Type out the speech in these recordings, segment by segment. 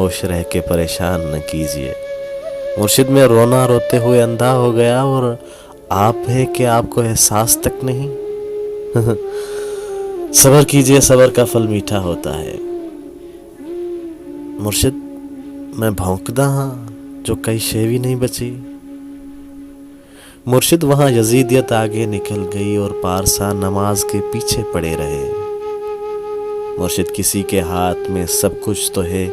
खामोश रह के परेशान न कीजिए। मुर्शिद में रोना रोते हुए अंधा हो गया और आप है कि आपको एहसास तक नहीं। सब्र कीजिए, सब्र का फल मीठा होता है। मुर्शिद मैं भौंकदा हाँ जो कई शे भी नहीं बची। मुर्शिद वहाँ यजीदियत आगे निकल गई और पारसा नमाज के पीछे पड़े रहे। मुर्शिद किसी के हाथ में सब कुछ तो है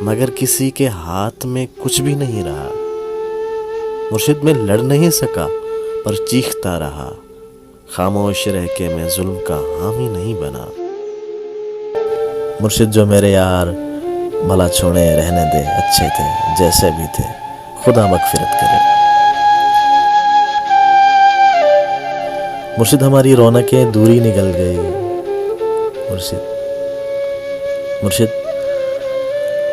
मगर किसी के हाथ में कुछ भी नहीं रहा। मुर्शिद में लड़ नहीं सका पर चीखता रहा। खामोश रह के मैं जुल्म का हामी नहीं बना। मुर्शिद जो मेरे यार भला छोड़े रहने दे, अच्छे थे जैसे भी थे, खुदा मगफिरत करे। मुर्शिद हमारी रौनकें दूरी निकल गई। मुर्शिद मुर्शिद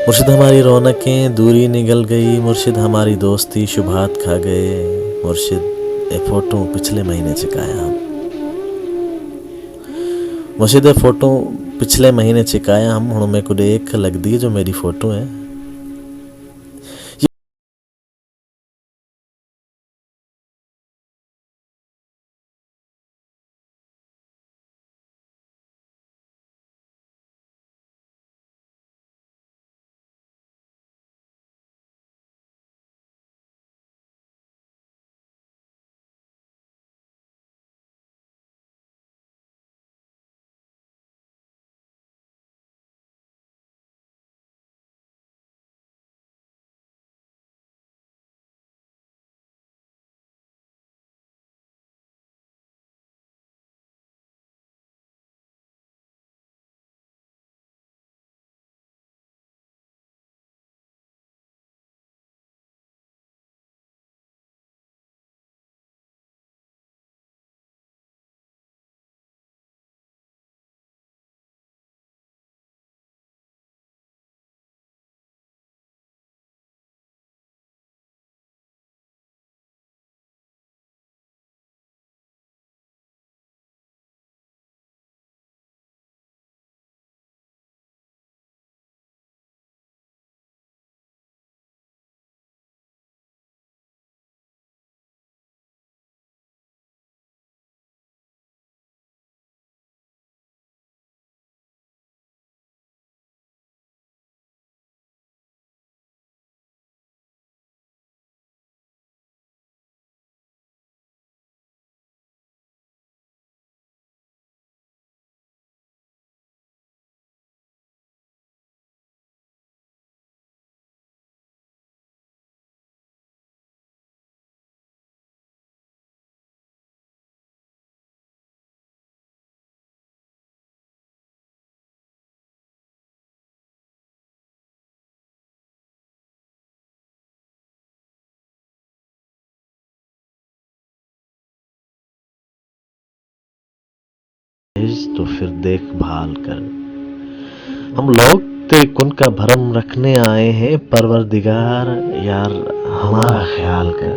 मुर्शिद हमारी रौनकें दूरी निकल गई। मुर्शिद हमारी दोस्ती शुभात खा गए। मुर्शिद ए फोटो पिछले महीने चिकाया हम। मुर्शिद ए फोटो पिछले महीने चिकाया हम। हुण मेरे को देख लगदी जो मेरी फोटो है। तो फिर देखभाल कर। हम लोग तेरे कुन का भरम रखने आए हैं। परवरदिगार यार हमारा ख्याल कर।